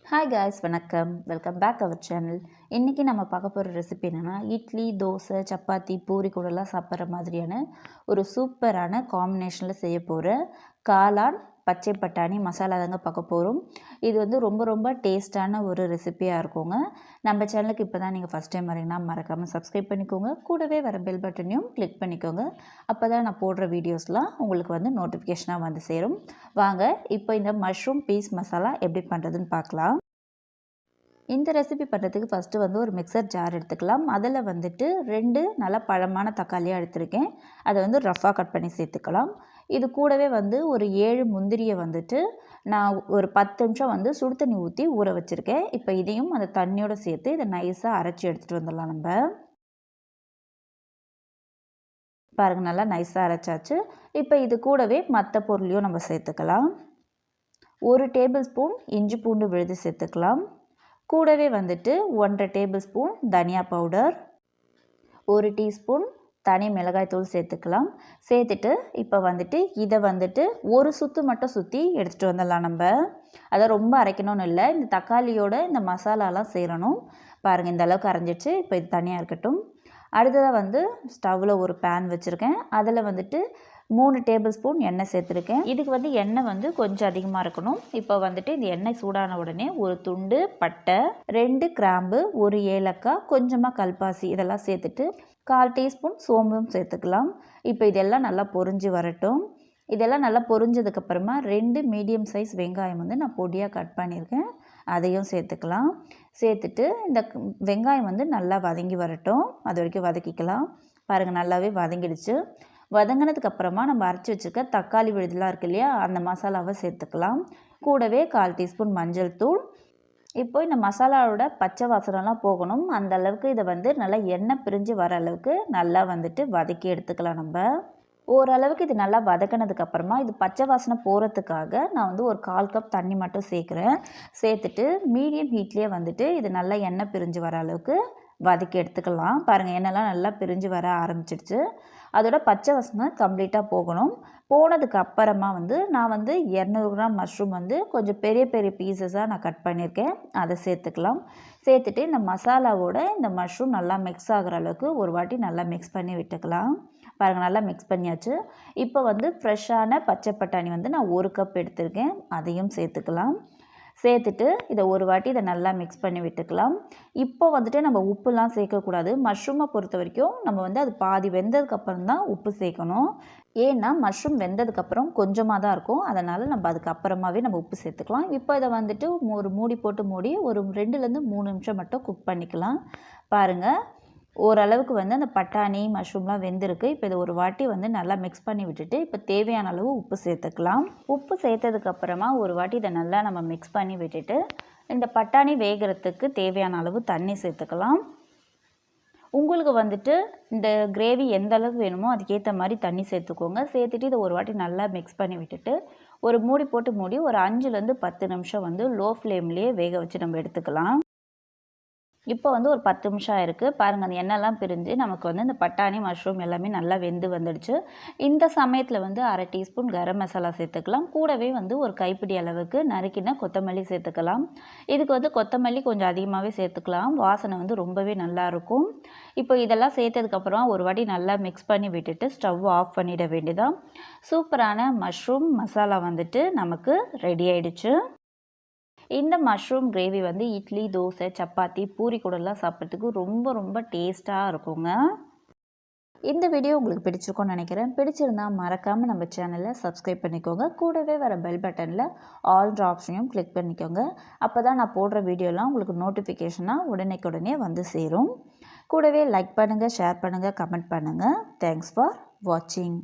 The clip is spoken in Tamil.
ஹாய் காய்ஸ், வணக்கம். Welcome back our channel. இன்றைக்கி நம்ம பார்க்க போகிற ரெசிபி என்னென்னா, இட்லி, தோசை, சப்பாத்தி, பூரி கூடலாம் சாப்பிட்ற மாதிரியான ஒரு சூப்பரான காம்பினேஷனில் செய்ய போகிற காளான் பச்சை பட்டாணி மசாலா தாங்க பார்க்க போகிறோம். இது வந்து ரொம்ப டேஸ்டான ஒரு ரெசிபியாக இருக்குங்க. நம்ம சேனலுக்கு இப்போ தான் நீங்கள் ஃபஸ்ட் டைம் வரீங்கன்னா மறக்காமல் சப்ஸ்கிரைப் பண்ணிக்கோங்க. கூடவே வர பெல் பட்டனையும் கிளிக் பண்ணிக்கோங்க. அப்போ தான் நான் போடுற வீடியோஸ்லாம் உங்களுக்கு வந்து நோட்டிஃபிகேஷனாக வந்து சேரும். வாங்க இப்போ இந்த மஷ்ரூம் பீஸ் மசாலா எப்படி பண்ணுறதுன்னு பார்க்கலாம். இந்த ரெசிபி பண்ணுறதுக்கு ஃபஸ்ட்டு வந்து ஒரு மிக்சர் ஜார் எடுத்துக்கலாம். அதில் வந்துட்டு 2 நல்லா பழமான தக்காளியாக எடுத்திருக்கேன். அதை வந்து ரஃப்பாக கட் பண்ணி சேர்த்துக்கலாம். இது கூடவே வந்து ஒரு 7 முந்திரியை வந்துட்டு நான் ஒரு 10 நிமிஷம் வந்து சுடு தண்ணி ஊற்றி ஊற வச்சுருக்கேன். இப்போ இதையும் அந்த தண்ணியோடு சேர்த்து இதை நைஸாக அரைச்சி எடுத்துகிட்டு வந்துடலாம். நம்ம பாருங்கள், நல்லா நைஸாக அரைச்சாச்சு. இப்போ இது கூடவே மற்ற பொருளையும் நம்ம சேர்த்துக்கலாம். 1 டேபிள் ஸ்பூன் இஞ்சி பூண்டு விழுது சேர்த்துக்கலாம். கூடவே வந்துட்டு 1.5 டேபிள் ஸ்பூன் தனியா பவுடர், 1 டீஸ்பூன் தனி மிளகாய் தூள் சேர்த்துக்கலாம். சேர்த்துட்டு இப்போ வந்துட்டு இதை வந்துட்டு ஒரு சுற்று மட்டும் சுற்றி எடுத்துகிட்டு வந்துடலாம். நம்ம அதை ரொம்ப அரைக்கணும்னு இல்லை, இந்த தக்காளியோட இந்த மசாலாலாம் சேரணும். பாருங்கள், இந்த அளவுக்கு அரைஞ்சிடுச்சு. இப்போ இது தனியாக இருக்கட்டும். அடுத்ததாக வந்து ஸ்டவ்வில் ஒரு பேன் வச்சுருக்கேன். அதில் வந்துட்டு 3 டேபிள் ஸ்பூன் எண்ணெய் சேர்த்துருக்கேன். இதுக்கு வந்து எண்ணெய் வந்து கொஞ்சம் அதிகமாக இருக்கணும். இப்போ வந்துட்டு இந்த எண்ணெய் சூடான உடனே ஒரு துண்டு பட்டை, 2 கிராம்பு, 1 ஏலக்காய், கொஞ்சமாக கல்பாசி இதெல்லாம் சேர்த்துட்டு 1/4 டீஸ்பூன் சோம்பும் சேர்த்துக்கலாம். இப்போ இதெல்லாம் நல்லா பொரிஞ்சு வரட்டும். இதெல்லாம் நல்லா பொரிஞ்சதுக்கப்புறமா 2 மீடியம் சைஸ் வெங்காயம் வந்து நான் பொடியாக கட் பண்ணியிருக்கேன். அதையும் சேர்த்துக்கலாம். சேர்த்துட்டு இந்த வெங்காயம் வந்து நல்லா வதங்கி வரட்டும். அது வரைக்கும் வதக்கிக்கலாம். பாருங்கள், நல்லாவே வதங்கிடுச்சு. வதங்கினதுக்கப்புறமா நம்ம அரைச்சி வச்சுருக்க தக்காளி விழுதுலாம் இருக்குது இல்லையா, அந்த மசாலாவை சேர்த்துக்கலாம். கூடவே 1/4 டீஸ்பூன் மஞ்சள் தூள். இப்போ இந்த மசாலாவோட பச்சை வாசனைலாம் போகணும். அந்த அளவுக்கு இதை வந்து நல்லா எண்ணெய் பிரிஞ்சு வர அளவுக்கு நல்லா வந்துட்டு வதக்கி எடுத்துக்கலாம். நம்ம ஓரளவுக்கு இது நல்லா வதக்கினதுக்கப்புறமா இது பச்சை வாசனை போகிறதுக்காக நான் வந்து ஒரு 1/4 கப் தண்ணி மட்டும் சேர்க்குறேன். சேர்த்துட்டு மீடியம் ஹீட்லேயே வந்துட்டு இது நல்லா எண்ணெய் பிரிஞ்சு வர அளவுக்கு வதக்கி எடுத்துக்கலாம். பாருங்கள், எண்ணெய்லாம் நல்லா பிரிஞ்சு வர ஆரம்பிச்சிடுச்சு. அதோட பச்சை வாசனை கம்ப்ளீட்டாக போகணும். போனதுக்கு அப்புறமா வந்து நான் வந்து 200 கிராம் மஷ்ரூம் வந்து கொஞ்சம் பெரிய பீசஸாக நான் கட் பண்ணியிருக்கேன். அதை சேர்த்துக்கலாம். சேர்த்துட்டு இந்த மசாலாவோட இந்த மஷ்ரூம் நல்லா மிக்ஸ் ஆகிற அளவுக்கு ஒரு வாட்டி நல்லா மிக்ஸ் பண்ணி விட்டுக்கலாம். பாருங்கள், நல்லா மிக்ஸ் பண்ணியாச்சு. இப்போ வந்து ஃப்ரெஷ்ஷான பச்சை பட்டாணி வந்து நான் 1 கப் எடுத்திருக்கேன். அதையும் சேர்த்துக்கலாம். சேர்த்துட்டு இதை ஒரு வாட்டி இதை நல்லா மிக்ஸ் பண்ணி விட்டுக்கலாம். இப்போ வந்துட்டு நம்ம உப்புலாம் சேர்க்கக்கூடாது. மஷ்ரூமை பொறுத்த வரைக்கும் நம்ம வந்து அது பாதி வெந்ததுக்கப்புறம் தான் உப்பு சேர்க்கணும். ஏன்னா மஷ்ரூம் வெந்ததுக்கப்புறம் கொஞ்சமாக தான் இருக்கும். அதனால் நம்ம அதுக்கப்புறமாவே நம்ம உப்பு சேர்த்துக்கலாம். இப்போ இதை வந்துட்டு ஒரு மூடி போட்டு மூடி ஒரு 2லேருந்து 3 நிமிஷம் மட்டும் குக் பண்ணிக்கலாம். பாருங்கள், ஓரளவுக்கு வந்து அந்த பட்டாணி மஷ்ரூம்லாம் வெந்திருக்கு. இப்போ இதை ஒரு வாட்டி வந்து நல்லா மிக்ஸ் பண்ணி விட்டுட்டு இப்போ தேவையான அளவு உப்பு சேர்த்துக்கலாம். உப்பு சேர்த்ததுக்கப்புறமா ஒரு வாட்டி இதை நல்லா நம்ம மிக்ஸ் பண்ணி விட்டுட்டு இந்த பட்டாணி வேகிறதுக்கு தேவையான அளவு தண்ணி சேர்த்துக்கலாம். உங்களுக்கு வந்துட்டு இந்த கிரேவி எந்த அளவுக்கு வேணுமோ அதுக்கேற்ற மாதிரி தண்ணி சேர்த்துக்கோங்க. சேர்த்துட்டு இதை ஒரு வாட்டி நல்லா மிக்ஸ் பண்ணி விட்டுட்டு ஒரு மூடி போட்டு மூடி ஒரு 5லேருந்து 10 நிமிஷம் வந்து லோ ஃப்ளேம்லேயே வேக வச்சு நம்ம எடுத்துக்கலாம். இப்போ வந்து ஒரு 10 நிமிஷம் ஆயிருக்கு. பாருங்கள், அந்த எண்ணெய்லாம் பிரிஞ்சு நமக்கு வந்து இந்த பட்டாணி மஷ்ரூம் எல்லாமே நல்லா வெந்து வந்துடுச்சு. இந்த சமயத்தில் வந்து 1/2 டீஸ்பூன் கரம் மசாலா சேர்த்துக்கலாம். கூடவே வந்து ஒரு கைப்பிடி அளவுக்கு நறுக்கின கொத்தமல்லி சேர்த்துக்கலாம். இதுக்கு வந்து கொத்தமல்லி கொஞ்சம் அதிகமாகவே சேர்த்துக்கலாம். வாசனை வந்து ரொம்பவே நல்லாயிருக்கும். இப்போ இதெல்லாம் சேர்த்ததுக்கப்புறம் ஒரு வாட்டி நல்லா மிக்ஸ் பண்ணி விட்டுட்டு ஸ்டவ் ஆஃப் பண்ணிட வேண்டியதான். சூப்பரான மஷ்ரூம் மசாலா வந்துட்டு நமக்கு ரெடி ஆயிடுச்சு. இந்த மஷ்ரூம் கிரேவி வந்து இட்லி, தோசை, சப்பாத்தி, பூரி கூடலாம் சாப்பிட்றதுக்கு ரொம்ப டேஸ்ட்டாக இருக்குங்க. இந்த வீடியோ உங்களுக்கு பிடிச்சிருக்கும்னு நினைக்கிறேன். பிடிச்சிருந்தால் மறக்காமல் நம்ம சேனலை சப்ஸ்கிரைப் பண்ணிக்கோங்க. கூடவே வர பெல் பட்டனில் ஆல்ன்ற ஆப்ஷனையும் கிளிக் பண்ணிக்கோங்க. அப்போ தான் நான் போடுற வீடியோலாம் உங்களுக்கு நோட்டிஃபிகேஷனாக உடனே வந்து சேரும். கூடவே லைக் பண்ணுங்கள், ஷேர் பண்ணுங்கள், கமெண்ட் பண்ணுங்கள். தேங்க்ஸ் ஃபார் வாட்சிங்.